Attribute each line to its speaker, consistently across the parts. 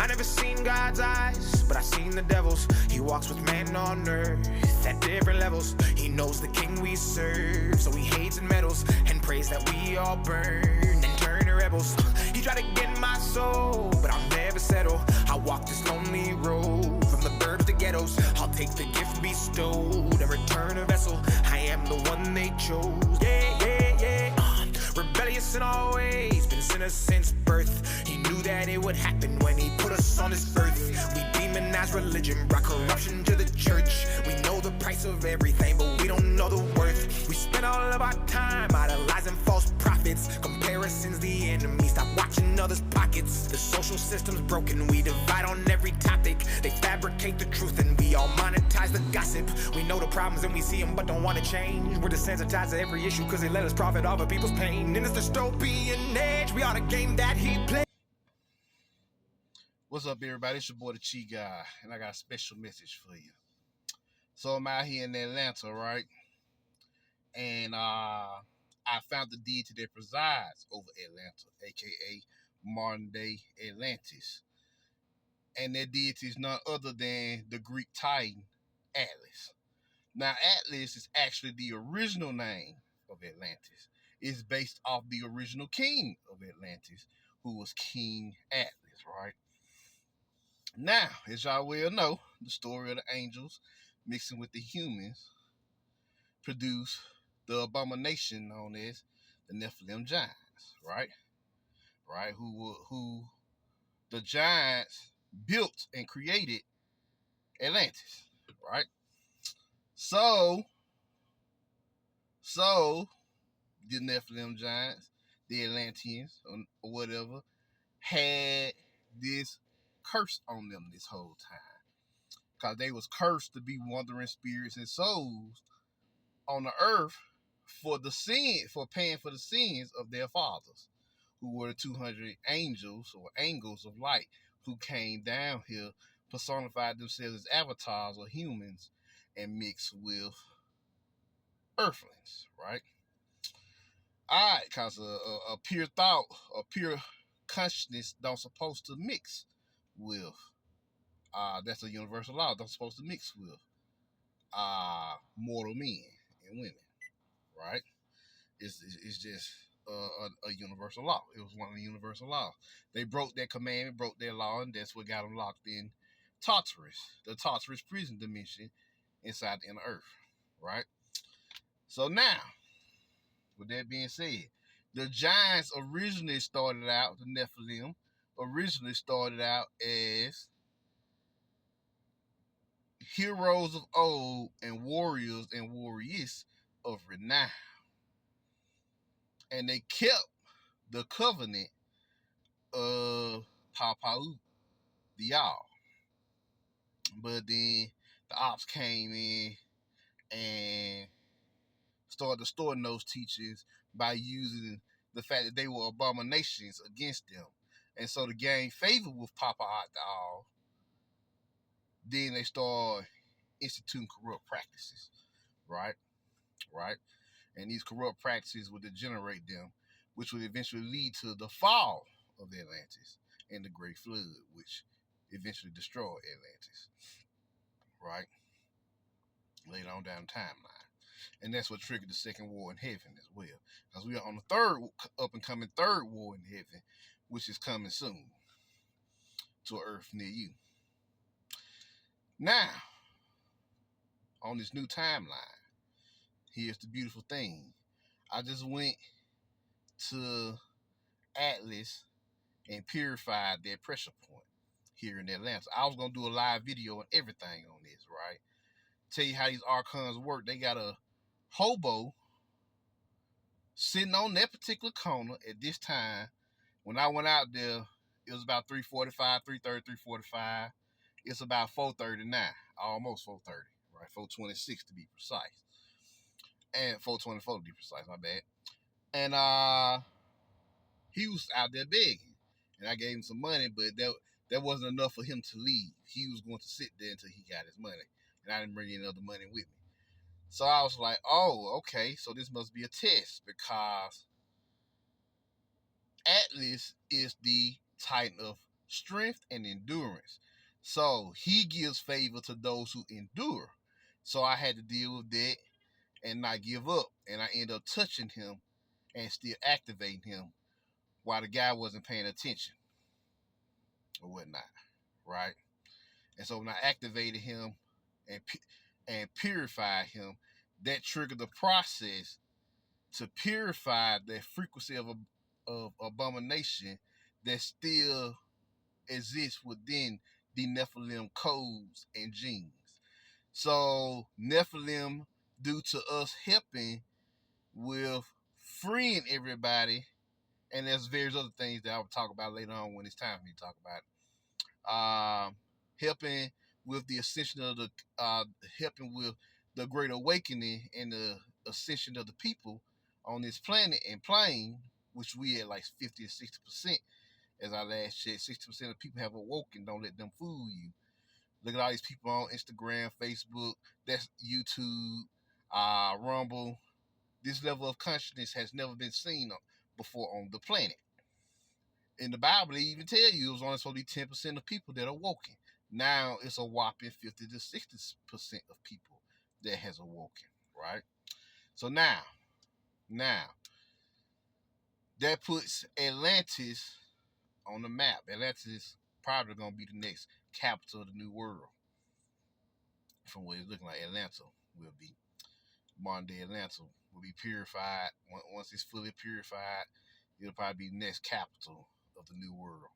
Speaker 1: I never seen God's eyes, but I seen the devil's. He walks with man on earth at different levels. He knows the king we serve, so he hates and meddles and prays that we all burn and turn to rebels. He tried to get my soul, but I'll never settle. I walk this lonely road from the burbs to ghettos. I'll take the gift bestowed and return a vessel. I am the one they chose. Yeah, yeah, yeah. Rebellious in all ways, been sinners since birth. He knew that it would happen when he put us on this earth. We demonize religion, brought corruption to the church. We know the price of everything, but we don't know the worth. We spend all of our time idolizing false prophets. Comparison's the enemy, stop watching others' pockets. The social system's broken, we divide on every topic. They fabricate the truth and we all monetize the gossip. We know the problems and we see them but don't want to change. We're desensitized to every issue cause they let us profit off of people's pain. In this dystopian age, we ought to game that he plays.
Speaker 2: What's up, everybody? It's your boy, the Chi Guy, and I got a special message for you. So I'm out here in Atlanta, right? And I found the deity that presides over Atlanta, aka modern-day Atlantis. And that deity is none other than the Greek titan Atlas. Now, Atlas is actually the original name of Atlantis. It's based off the original king of Atlantis, who was King Atlas, right? Now, as y'all well know, the story of the angels mixing with the humans produced the abomination known as the Nephilim giants, right? Right? Who the giants built and created Atlantis, right? So the Nephilim giants, the Atlanteans, or whatever, had this curse on them this whole time. Because they was cursed to be wandering spirits and souls on the earth for paying for the sins of their fathers, who were the 200 angels or angels of light who came down here, personified themselves as avatars or humans, and mixed with earthlings, right? All right, because a pure thought, a pure consciousness don't supposed to mix with. That's a universal law. Don't supposed to mix with mortal men and women, right? It's just a universal law. It was one of the universal laws. They broke their commandment, broke their law, and that's what got them locked in Tartarus, the Tartarus prison dimension inside the inner earth, right? So now, with that being said, the giants originally started out, the Nephilim originally started out as heroes of old and warriors and warriors of renown. And they kept the covenant of Papau, the Y'all. But then the ops came in and started distorting those teachings by using the fact that they were abominations against them. And so to gain favor with Papa the All, then they start instituting corrupt practices, right? Right? And these corrupt practices would degenerate them, which would eventually lead to the fall of Atlantis and the Great Flood, which eventually destroyed Atlantis, right? Later on down the timeline. And that's what triggered the second war in heaven as well. Because we are on the third, up-and-coming third war in heaven, which is coming soon to an earth near you. Now, on this new timeline, here's the beautiful thing. I just went to Atlas and purified their pressure point here in Atlanta. I was going to do a live video and everything on this, right? Tell you how these archons work. They got a hobo sitting on that particular corner at this time. When I went out there, it was about 3:45, 3:30, 3:45. It's about 4:39, almost 4:30, right? 4:26 to be precise. And 4:24 to be precise, my bad. And he was out there begging. And I gave him some money, but that wasn't enough for him to leave. He was going to sit there until he got his money. And I didn't bring any other money with me. So I was like, oh, okay, so this must be a test, because Atlas is the titan of strength and endurance. So he gives favor to those who endure. So I had to deal with that and not give up. And I ended up touching him and still activating him while the guy wasn't paying attention or whatnot, right? And so when I activated him and purified him, that triggered the process to purify the frequency of abomination that still exists within the Nephilim codes and genes. So Nephilim, due to us helping with freeing everybody, and there's various other things that I'll talk about later on when it's time for me to talk about it. Helping with the ascension of helping with the great awakening and the ascension of the people on this planet and plane, which we at like 50 or 60%, as I last checked. 60% of people have awoken. Don't let them fool you. Look at all these people on Instagram, Facebook, that's YouTube, Rumble. This level of consciousness has never been seen before on the planet. In the Bible, they even tell you it was only supposed to be 10% of people that are awoken. Now it's a whopping 50 to 60% of people that has awoken, right? So now, that puts Atlantis on the map. Atlantis is probably going to be the next capital of the new world. From what it's looking like, Atlanta will be. Modern day Atlanta will be purified. Once it's fully purified, it'll probably be the next capital of the new world.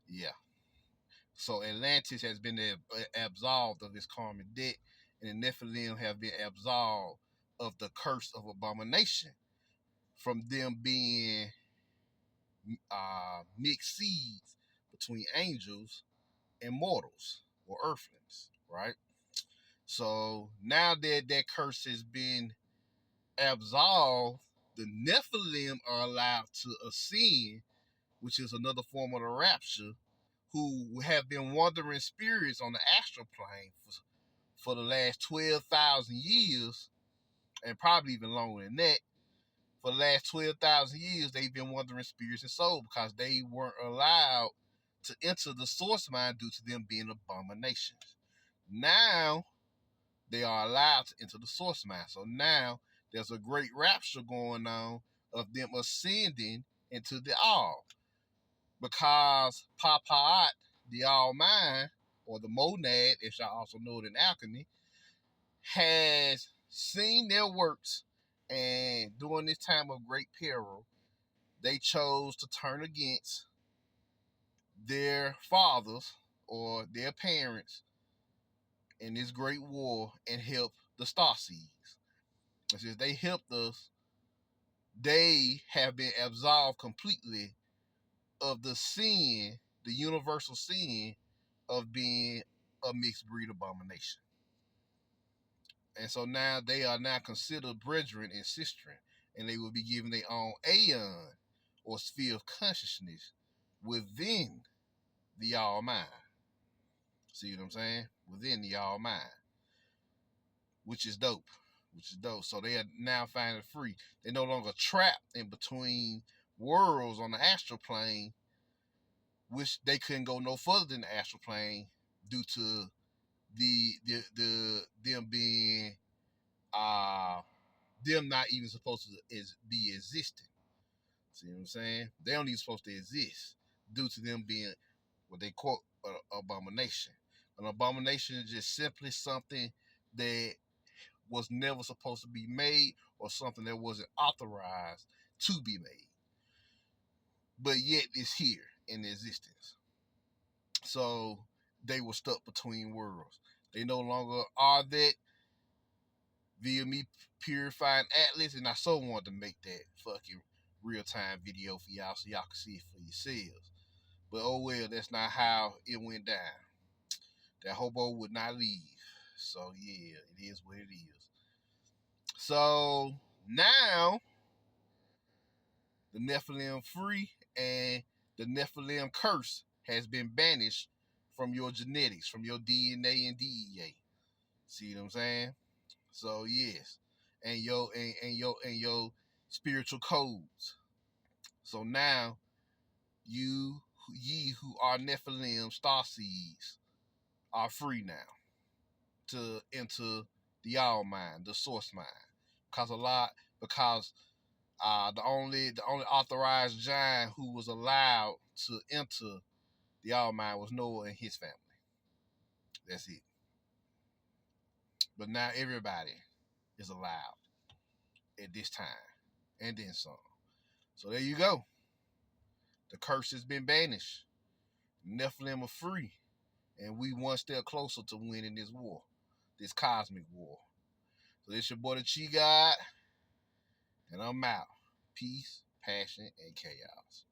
Speaker 2: Yeah. So Atlantis has been absolved of its karmic debt, and the Nephilim have been absolved of the curse of abomination from them being mixed seeds between angels and mortals or earthlings, right? So now that that curse has been absolved, the Nephilim are allowed to ascend, which is another form of the rapture, who have been wandering spirits on the astral plane for the last 12,000 years, and probably even longer than that. For the last 12,000 years, they've been wandering spirits and souls because they weren't allowed to enter the source mind due to them being abominations. Now, they are allowed to enter the source mind. So now, there's a great rapture going on of them ascending into the all. Because Pa'at, the all mind, or the monad, as y'all also know it in alchemy, has seen their works, and during this time of great peril, they chose to turn against their fathers or their parents in this great war and help the Starseeds. And since they helped us, they have been absolved completely of the sin, the universal sin of being a mixed breed abomination. And so now they are now considered brethren and sistren, and they will be given their own aeon or sphere of consciousness within the all mind. See what I'm saying? Within the all mind, which is dope. So they are now finally free. They're no longer trapped in between worlds on the astral plane, which they couldn't go no further than the astral plane due to them being them not even supposed to be existing. See what I'm saying? They don't even supposed to exist due to them being what they quote an abomination. An abomination is just simply something that was never supposed to be made or something that wasn't authorized to be made, but yet it's here in existence. So they were stuck between worlds. They no longer are that via me purifying Atlas, and I so wanted to make that fucking real-time video for y'all so y'all can see it for yourselves. But oh well, that's not how it went down. That hobo would not leave. So yeah, it is what it is. So now the Nephilim free and the Nephilim curse has been banished from your genetics, from your DNA and DEA. See what I'm saying? So yes, and your spiritual codes. So now ye who are Nephilim starseeds are free now to enter the all mind, the source mind. Because the only authorized giant who was allowed to enter the all mind was Noah and his family. That's it. But now everybody is allowed at this time, and then some. So there you go. The curse has been banished. Nephilim are free, and we one step closer to winning this war, this cosmic war. So this your boy the Chi God, and I'm out. Peace, passion, and chaos.